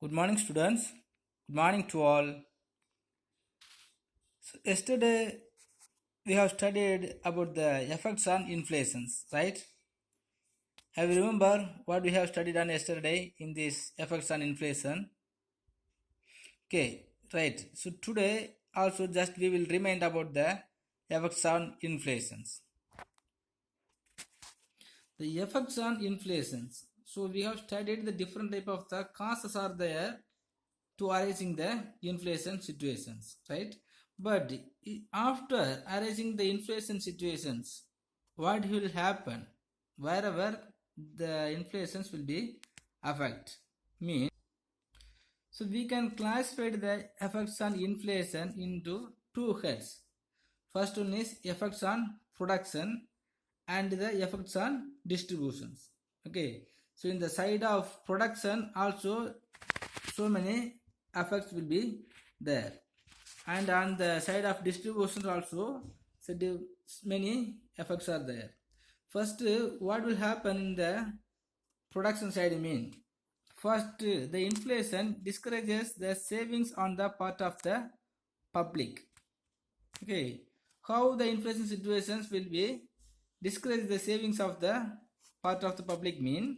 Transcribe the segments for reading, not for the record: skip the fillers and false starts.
Good morning, students. Good morning to all. So yesterday we have studied about the effects on inflations, right? Have you remember what we have studied on yesterday in this effects on inflation? Okay, right. So today also just we will remind about the effects on inflations. The effects on inflations. So we have studied the different type of the causes are there to arising the inflation situations, right? But after arising the inflation situations, what will happen wherever the inflations will be affect mean. So we can classify the effects on inflation into two heads. First one is effects on production and the effects on distributions. Okay, so in the side of production also so many effects will be there, and on the side of distribution also so many effects are there. First, what will happen in the production side mean? First, the inflation discourages the savings on the part of the public. Okay, how the inflation situations will be discourage the savings of the part of the public mean?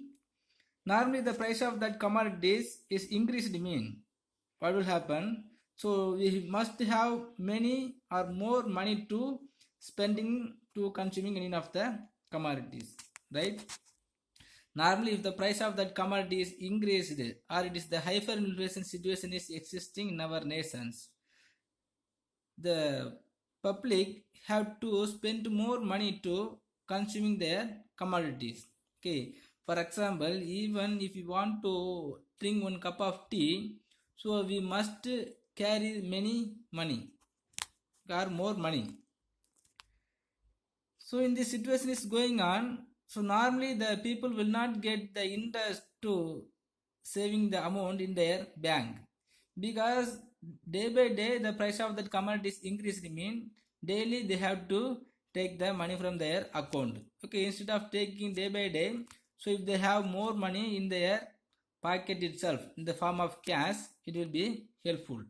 Normally the price of that commodities is increased mean. What will happen? So we must have many or more money to spending to consuming any of the commodities, right? Normally if the price of that commodity is increased or it is the hyperinflation situation is existing in our nations, the public have to spend more money to consuming their commodities. Okay, for example, even if you want to drink one cup of tea, so we must carry many money or more money. So in this situation is going on, so normally the people will not get the interest to saving the amount in their bank, because day by day the price of that commodity is increased mean daily they have to take the money from their account. Okay, instead of taking day by day, so if they have more money in their pocket itself in the form of cash, it will be helpful.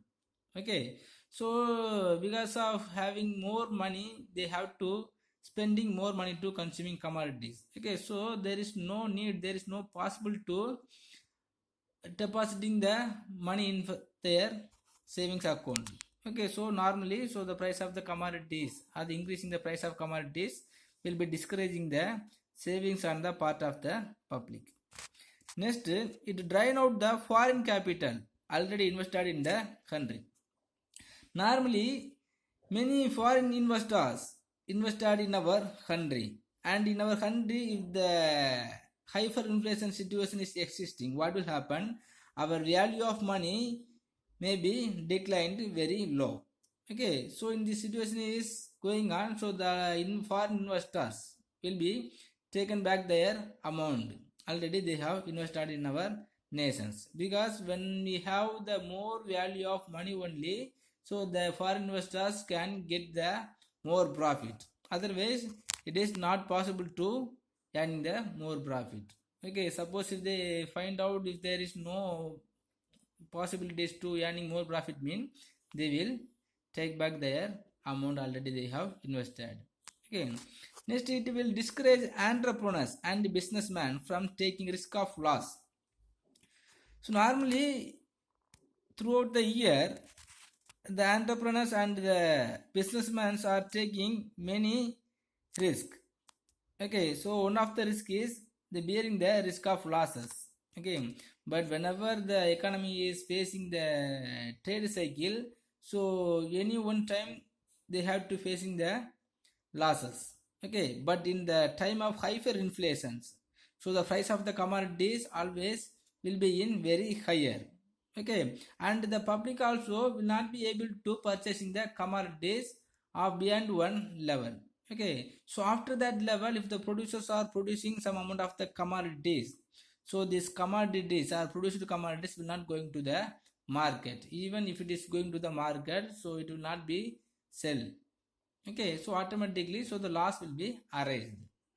Okay, so because of having more money they have to spending more money to consuming commodities. Okay, so there is no need, there is no possible to depositing the money in their savings account. Okay, so normally so the price of the commodities or the increasing the price of commodities will be discouraging the savings on the part of the public. Next, it drain out the foreign capital already invested in the country. Normally many foreign investors invested in our country, and in our country if the hyperinflation situation is existing, what will happen? Our value of money may be declined very low. Okay, so in this situation is going on, so the foreign investors will be taken back their amount already they have invested in our nations, because when we have the more value of money only, so the foreign investors can get the more profit. Otherwise it is not possible to earn the more profit. Okay, suppose if they find out if there is no possibilities to earning more profit mean, they will take back their amount already they have invested. Okay, next, it will discourage entrepreneurs and businessmen from taking risk of loss. So normally throughout the year the entrepreneurs and the businessmen are taking many risk. Okay, so one of the risk is the bearing the risk of losses. Okay, but whenever the economy is facing the trade cycle, so any one time they have to facing the losses. Okay, but in the time of hyperinflations, so the price of the commodities always will be in very higher. Okay, and the public also will not be able to purchasing the commodities of beyond one level. Okay, so after that level, if the producers are producing some amount of the commodities, so these commodities are produced commodities will not going to the market. Even if it is going to the market, so it will not be sell. Okay, so automatically so the loss will be arised.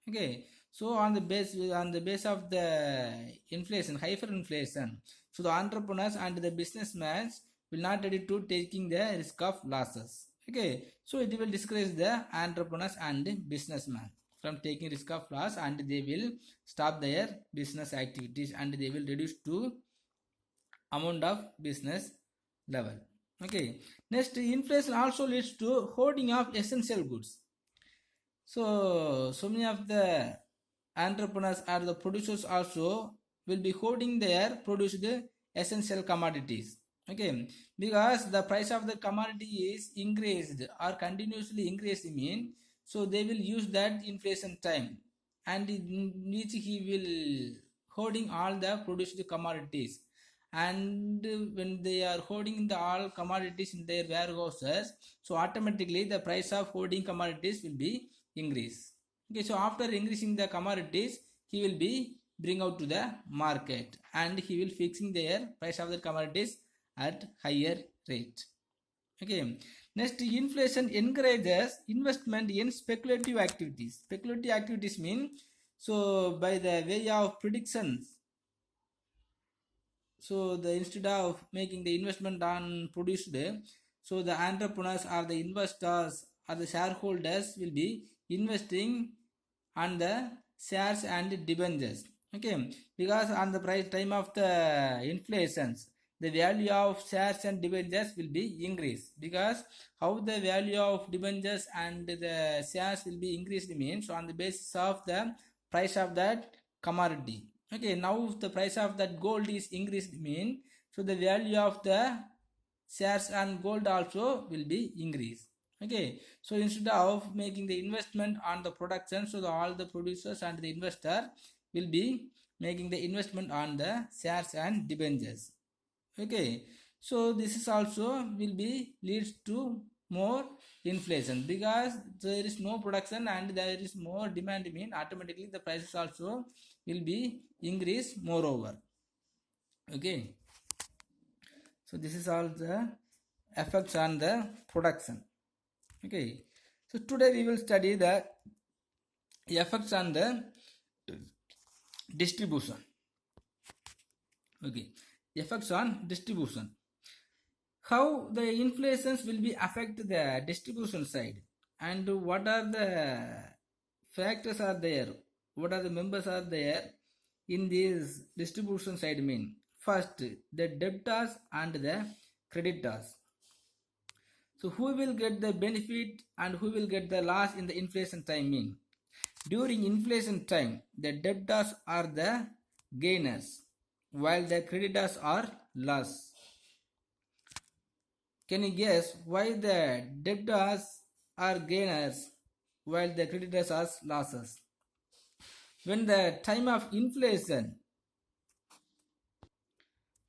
Okay, So on the base of the inflation, hyperinflation, so the entrepreneurs and the businessmen will not ready to taking the risk of losses. Okay, so it will discourage the entrepreneurs and the businessmen from taking risk of loss, and they will stop their business activities, and they will reduce to amount of business level. Okay, next, inflation also leads to hoarding of essential goods. So many of the entrepreneurs or the producers also will be holding their produced essential commodities. Okay, because the price of the commodity is increased or continuously increased, mean, so they will use that inflation time, and in which he will holding all the produced commodities. And when they are holding the all commodities in their warehouses, so automatically the price of holding commodities will be increase. Okay, so after increasing the commodities, he will be bring out to the market, and he will fixing their price of the commodities at higher rate. Okay, next, inflation encourages investment in speculative activities. Speculative activities mean, so by the way of predictions, so the instead of making the investment on produced, so the entrepreneurs or the investors or the shareholders will be investing on the shares and debentures. Okay, because on the price time of the inflations, the value of shares and debentures will be increased. Because how the value of debentures and the shares will be increased means, so on the basis of the price of that commodity. Okay, now if the price of that gold is increased mean, so the value of the shares and gold also will be increased. Okay, so instead of making the investment on the production, so all the producers and the investor will be making the investment on the shares and debentures. Okay, so this is also will be leads to more inflation, because there is no production and there is more demand, mean automatically the prices also will be increased moreover. Okay, so this is all the effects on the production. Okay, so today we will study the effects on the distribution. Okay, effects on distribution. How the inflations will be affect the distribution side, and what are the factors are there, what are the members are there in this distribution side, mean, first, the debtors and the creditors. So who will get the benefit and who will get the loss in the inflation time, mean, during inflation time the debtors are the gainers while the creditors are loss. Can you guess why the debtors are gainers while the creditors are losses? When the time of inflation,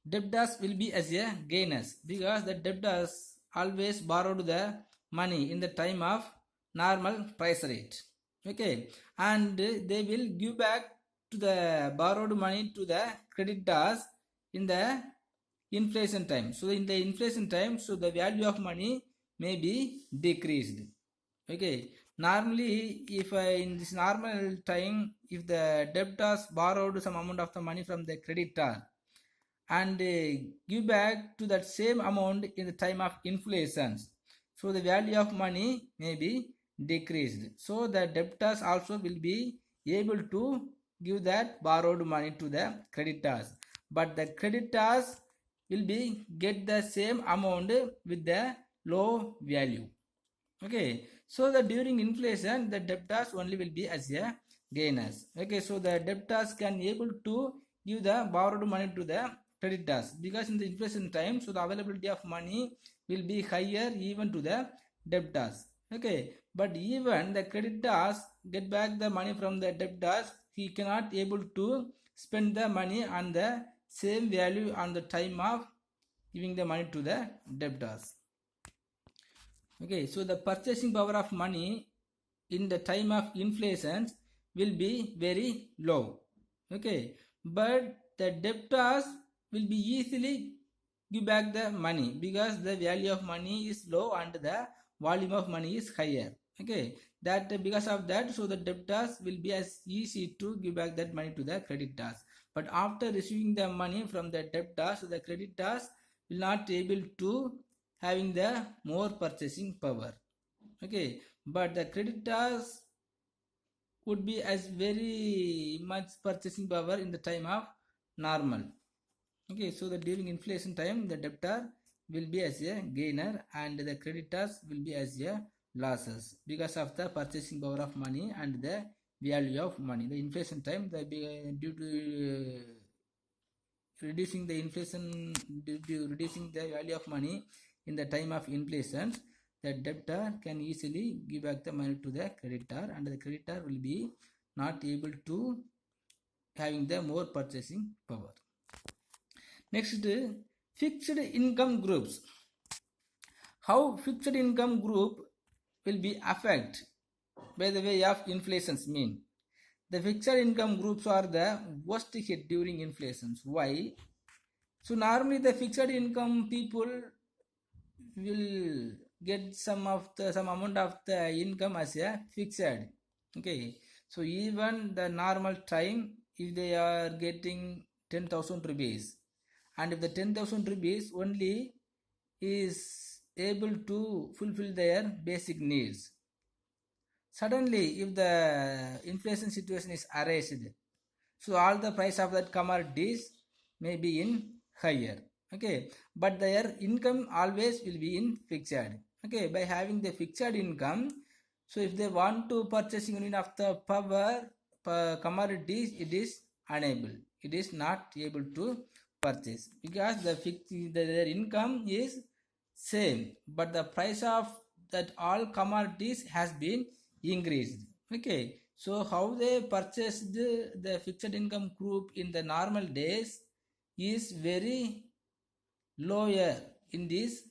debtors will be as a gainers, because the debtors always borrowed the money in the time of normal price rate. Okay, and they will give back to the borrowed money to the creditors in the inflation time. So in the inflation time, so the value of money may be decreased. Okay, normally if in this normal time, if the debtors borrowed some amount of the money from the creditor and give back to that same amount in the time of inflations, so the value of money may be decreased. So the debtors also will be able to give that borrowed money to the creditors, but the creditors will be get the same amount with the low value. Okay, so the during inflation the debtors only will be as a gainers. Okay, so the debtors can able to give the borrowed money to the creditors, because in the inflation time, so the availability of money will be higher even to the debtors. Okay, but even the creditors get back the money from the debtors, he cannot able to spend the money on the same value on the time of giving the money to the debtors. Okay, so the purchasing power of money in the time of inflation will be very low. Okay, but the debtors will be easily give back the money, because the value of money is low and the volume of money is higher. Okay, that because of that, so the debtors will be as easy to give back that money to the creditors. But after receiving the money from the debtors, so the creditors will not able to having the more purchasing power. Okay, but the creditors would be as very much purchasing power in the time of normal. Okay, so the during inflation time, the debtor will be as a gainer and the creditors will be as a losses because of the purchasing power of money and the value of money. The inflation time, the due to reducing the inflation, due to reducing the value of money in the time of inflation, the debtor can easily give back the money to the creditor, and the creditor will be not able to having the more purchasing power. Next, fixed income groups. How fixed income group will be affected by the way of inflations mean. The fixed income groups are the worst hit during inflations. Why? So normally the fixed income people will get some amount of the income as a fixed. Okay, so even the normal time, if they are getting 10,000 rupees, and if the 10,000 rupees only is able to fulfill their basic needs, suddenly if the inflation situation is arrested, so all the price of that commodities may be in higher. Okay, but their income always will be in fixed. Okay, by having the fixed income, so if they want to purchase unit of the power commodities, it is unable, it is not able to purchase because their income is same, but the price of that all commodities has been increased. Okay, so how they purchased the fixed income group in the normal days is very lower in this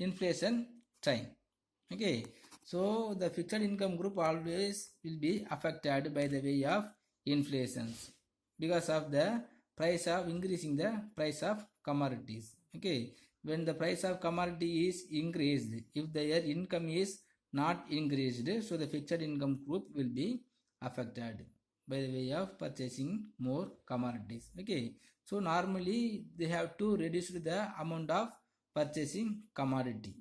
inflation time. Okay, so the fixed income group always will be affected by the way of inflations because of the price of increasing the price of commodities. Okay, when the price of commodity is increased, if their income is not increased, so the fixed income group will be affected by the way of purchasing more commodities. Okay, so normally they have to reduce the amount of purchasing commodity.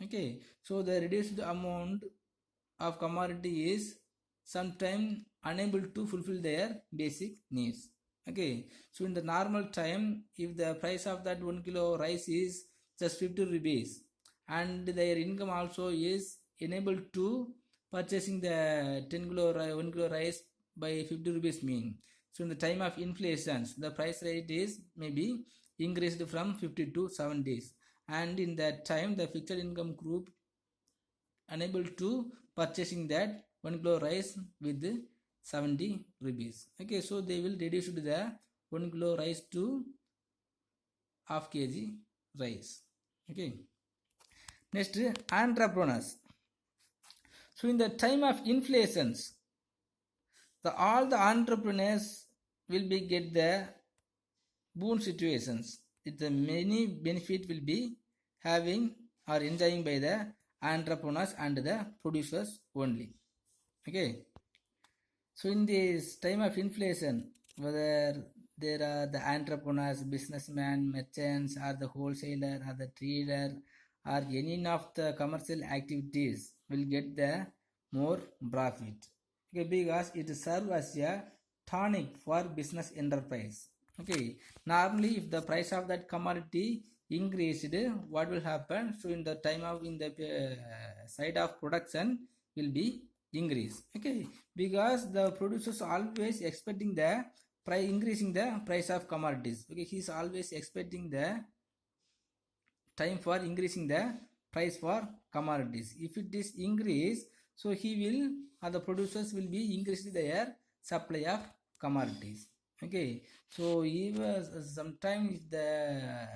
Okay, so the reduced amount of commodity is sometimes unable to fulfill their basic needs. Okay, so in the normal time, if the price of that 1 kilo rice is just 50 rupees and their income also is enabled to purchasing the 10 kilo 1 kilo rice by 50 rupees mean. So in the time of inflations, the price rate is maybe increased from 50 to 70, and in that time the fixed income group unable to purchasing that 1 kilo rice with 70 rupees. Okay, so they will reduce the 1 kilo rice to half kg rice. Okay, next, entrepreneurs. So in the time of inflations, all the entrepreneurs will be get the boon situations. The many benefit will be having or enjoying by the entrepreneurs and the producers only. Okay, so in this time of inflation, whether there are the entrepreneurs, businessmen, merchants, or the wholesaler, or the trader, or any of the commercial activities will get the more profit. Okay, because it serves as a tonic for business enterprise. Okay, normally if the price of that commodity increased, what will happen? So in the time of in the side of production will be increase. Okay, because the producers always expecting the price increasing the price of commodities. Okay, he is always expecting the time for increasing the price for commodities. If it is increase, so he will or the producers will be increasing their supply of commodities. Okay, so even sometimes if the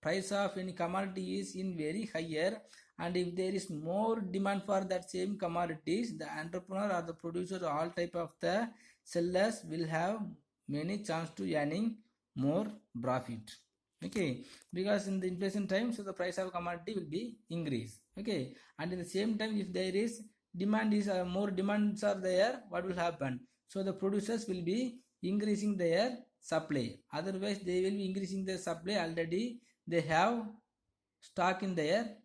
price of any commodity is in very higher, and if there is more demand for that same commodities, the entrepreneur or the producer, all type of the sellers will have many chance to earning more profit. Okay, because in the inflation time, so the price of commodity will be increased. Okay, and in the same time, if there is demand is more demands are there, what will happen? So the producers will be increasing their supply. Otherwise, they will be increasing their supply. Already they have stock in their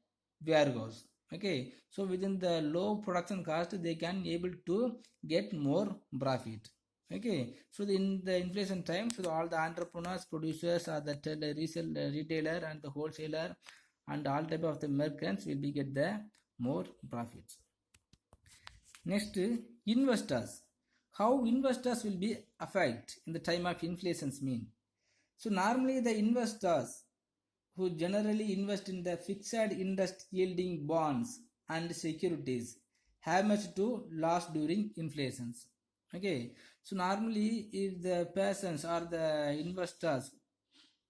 warehouse. Okay, so within the low production cost, they can able to get more profit. Okay, so in the inflation time, so all the entrepreneurs, producers, or the retailer and the wholesaler and all type of the merchants will be get the more profits. Next, investors. How investors will be affected in the time of inflations mean? So normally the investors who generally invest in the fixed interest yielding bonds and securities have much to lose during inflations. Okay, so normally if the persons or the investors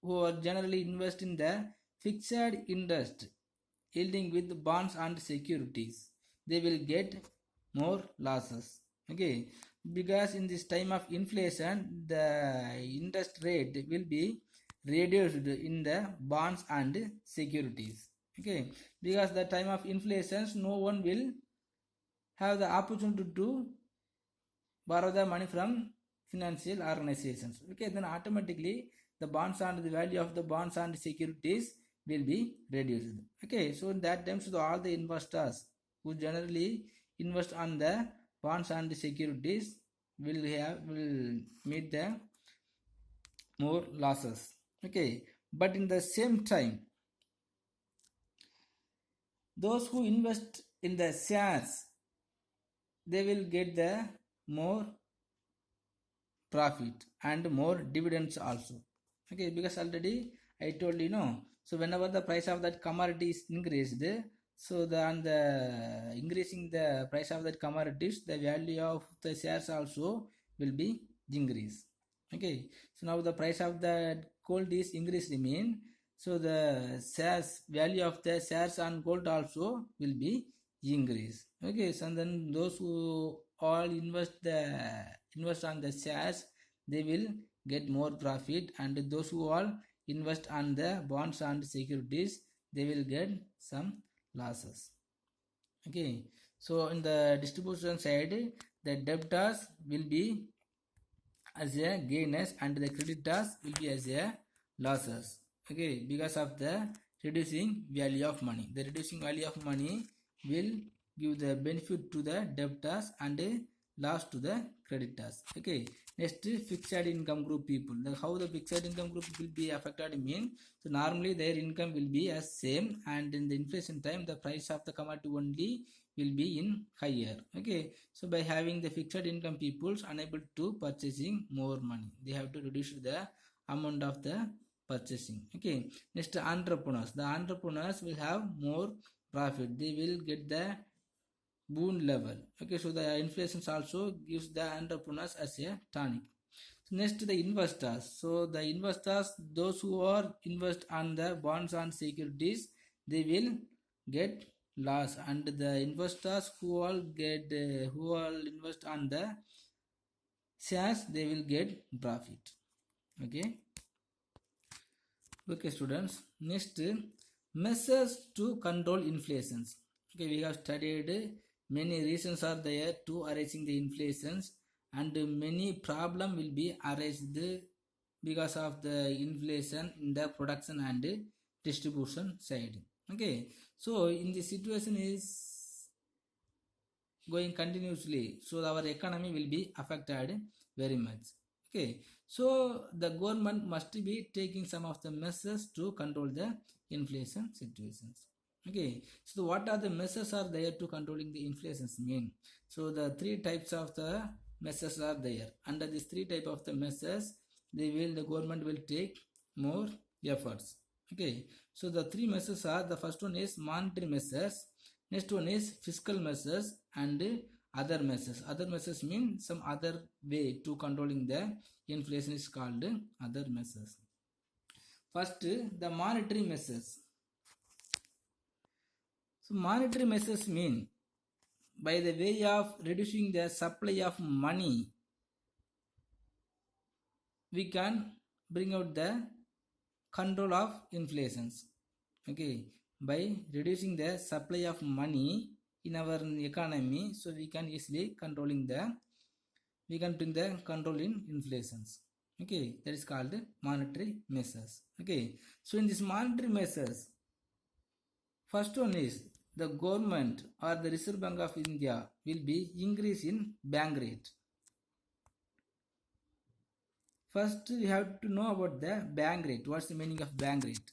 who are generally invest in the fixed interest yielding with bonds and securities, they will get more losses. Okay, because in this time of inflation the interest rate will be reduced in the bonds and securities. Okay, because the time of inflation no one will have the opportunity to borrow the money from financial organizations. Okay, then automatically the bonds and the value of the bonds and securities will be reduced. Okay, so in that time, so all the investors who generally invest on the bonds and the securities will meet the more losses. Okay, but in the same time, those who invest in the shares, they will get the more profit and more dividends also. Okay, because already I told you, no, so whenever the price of that commodity is increased, so the and the increasing the price of that commodities, the value of the shares also will be increased. Okay, so now the price of the gold is increased mean, so the shares value of the shares on gold also will be increased. Okay, so then those who all invest on the shares, they will get more profit, and those who all invest on the bonds and securities, they will get some losses. Okay, so in the distribution side, the debtors will be as a gainers and the creditors will be as a losses. Okay, because of the reducing value of money, the reducing value of money will give the benefit to the debtors and loss to the creditors. Okay, next, fixed income group people. How the fixed income group will be affected mean, so normally their income will be as same, and in the inflation time the price of the commodity only will be in higher. Okay, so by having the fixed income peoples unable to purchasing more money, they have to reduce the amount of the purchasing. Okay, next, entrepreneurs. The entrepreneurs will have more profit, they will get the boon level. Okay, so the inflation also gives the entrepreneurs as a tonic. So next, the investors. So the investors, those who are invest on the bonds and securities, they will get loss, and the investors who all invest on the shares, they will get profit. Okay, okay students, next, measures to control inflations. Okay, we have studied many reasons are there to arising the inflations, and many problem will be arised because of the inflation in the production and distribution side. Okay, so in this situation is going continuously, so our economy will be affected very much. Okay, so the government must be taking some of the measures to control the inflation situations. Okay, so what are the measures are there to controlling the inflations mean? So the three types of the measures are there. Under these three type of the measures, the government will take more efforts. Okay, so the three measures are, the first one is monetary measures, next one is fiscal measures, and other measures. Other measures mean some other way to controlling the inflation is called other measures. First, the monetary measures. So monetary measures mean by the way of reducing the supply of money, we can bring out the control of inflations. Okay, by reducing the supply of money, in our economy, so we can easily we can bring the control in inflations. Okay, that is called monetary measures. Okay, so in this monetary measures, first one is the government or the Reserve Bank of India will be increase in bank rate. First, we have to know about the bank rate. What's the meaning of bank rate?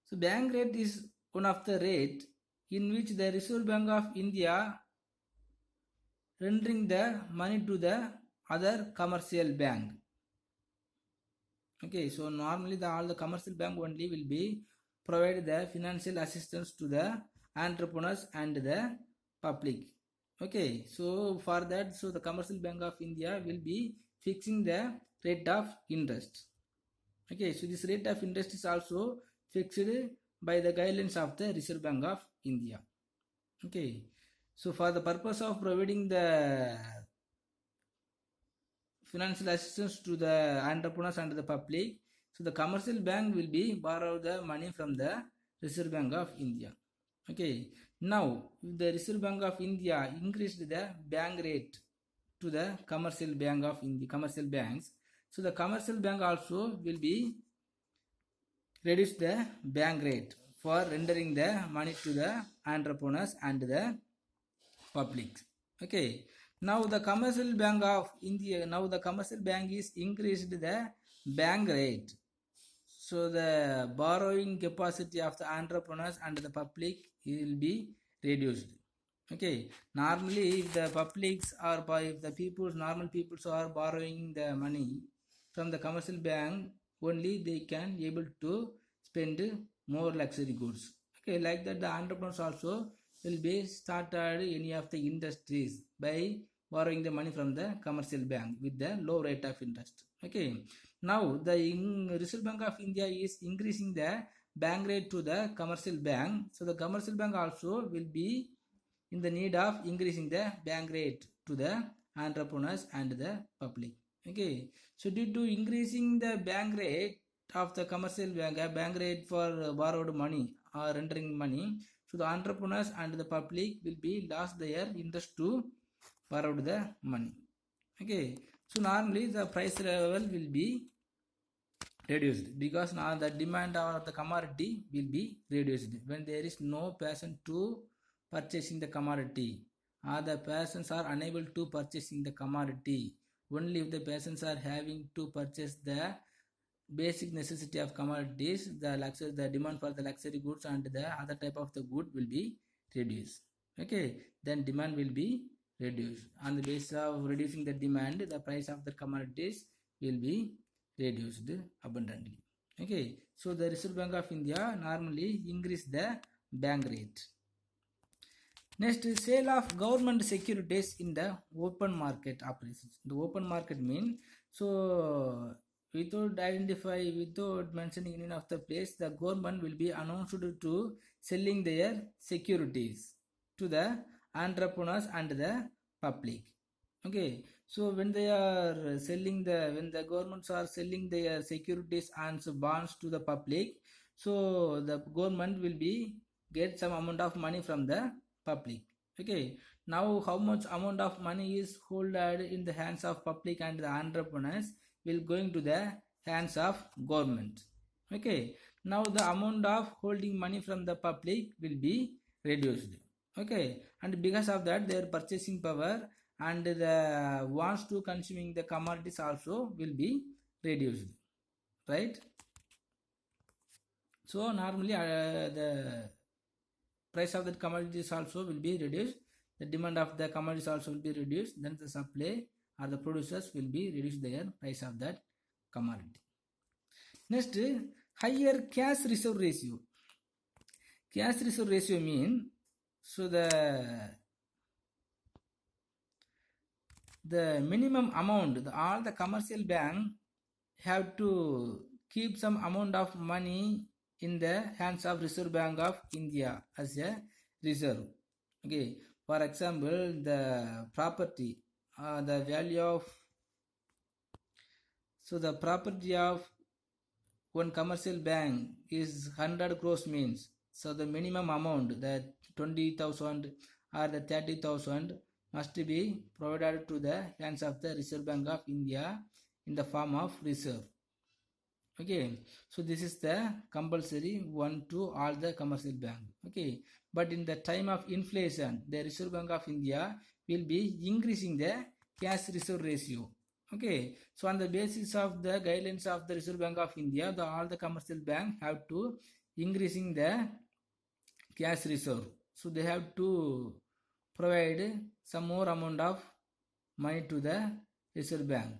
So bank rate is one of the rate in which the Reserve Bank of India rendering the money to the other commercial bank. Okay, so normally all the commercial bank only will be provide the financial assistance to the entrepreneurs and the public. Okay, so for that, so the commercial bank of India will be fixing the rate of interest. Okay, so this rate of interest is also fixed by the guidelines of the Reserve Bank of India. Okay, so for the purpose of providing the financial assistance to the entrepreneurs and the public, so the commercial bank will be borrow the money from the Reserve Bank of India. Okay, now if the Reserve Bank of India increased the bank rate to the commercial bank of India, commercial banks, so the commercial bank also will be reduce the bank rate for rendering the money to the entrepreneurs and the public. Okay, now the commercial bank of India, now the commercial bank is increased the bank rate, so the borrowing capacity of the entrepreneurs and the public will be reduced. Okay, normally if the publics or if the people, normal people are borrowing the money from the commercial bank, only they can able to spend more luxury goods. Okay, like that the entrepreneurs also will be started any of the industries by borrowing the money from the commercial bank with the low rate of interest. Okay, now the Reserve Bank of India is increasing the bank rate to the commercial bank, so the commercial bank also will be in the need of increasing the bank rate to the entrepreneurs and the public. Okay, so due to increasing the bank rate of the commercial bank rate for borrowed money or rendering money, so the entrepreneurs and the public will be lost their interest to borrow the money. Okay, so normally the price level will be reduced because now the demand of the commodity will be reduced when there is no person to purchasing the commodity, or the persons are unable to purchasing the commodity. Only if the persons are having to purchase the basic necessity of commodities, the demand for the luxury goods and the other type of the good will be reduced. Okay, then demand will be reduced. On the basis of reducing the demand, the price of the commodities will be reduced abundantly. Okay, so the Reserve Bank of India normally increase the bank rate. Next, sale of government securities in the open market operations. The open market means, so without mentioning any of the place, the government will be announced to selling their securities to the entrepreneurs and the public. Okay, so when they are selling when the governments are selling their securities and bonds to the public, so the government will be get some amount of money from the public. Okay, now how much amount of money is holded in the hands of public and the entrepreneurs will going to the hands of government. Okay, now the amount of holding money from the public will be reduced. Okay, and because of that their purchasing power and the wants to consuming the commodities also will be reduced, right? So normally the price of the commodities also will be reduced, the demand of the commodities also will be reduced, then the supply or the producers will be reduce their price of that commodity. Next, higher cash reserve ratio. Cash reserve ratio mean, so the minimum amount, all the commercial bank have to keep some amount of money in the hands of Reserve Bank of India as a reserve. Okay, for example, the property, the value of, so the property of one commercial bank is 100 crores means, so the minimum amount that 20,000 or the 30,000 must be provided to the hands of the Reserve Bank of India in the form of reserve. Okay, so this is the compulsory one to all the commercial bank. Okay, but in the time of inflation, the Reserve Bank of India will be increasing the cash reserve ratio. Okay, so on the basis of the guidelines of the Reserve Bank of India, all the commercial bank have to increasing the cash reserve. So they have to provide some more amount of money to the Reserve Bank.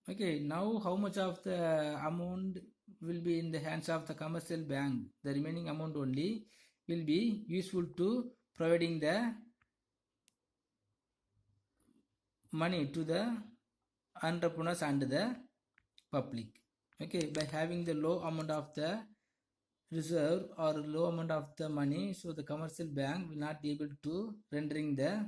Okay, now how much of the amount will be in the hands of the commercial bank? The remaining amount only will be useful to providing the money to the entrepreneurs and the public. Okay, by having the low amount of the reserve or low amount of the money, so the commercial bank will not be able to rendering the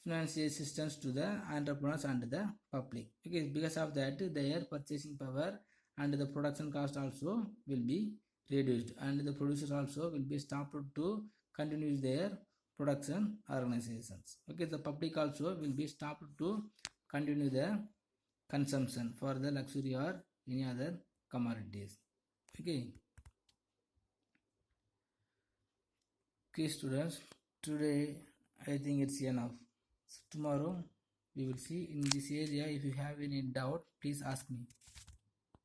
financial assistance to the entrepreneurs and the public. Okay, because of that their purchasing power and the production cost also will be reduced, and the producers also will be stopped to continue their production organizations. Okay, the public also will be stopped to continue the consumption for the luxury or any other commodities. Okay. Okay students, today I think it's enough. So tomorrow we will see in this area. If you have any doubt, please ask me.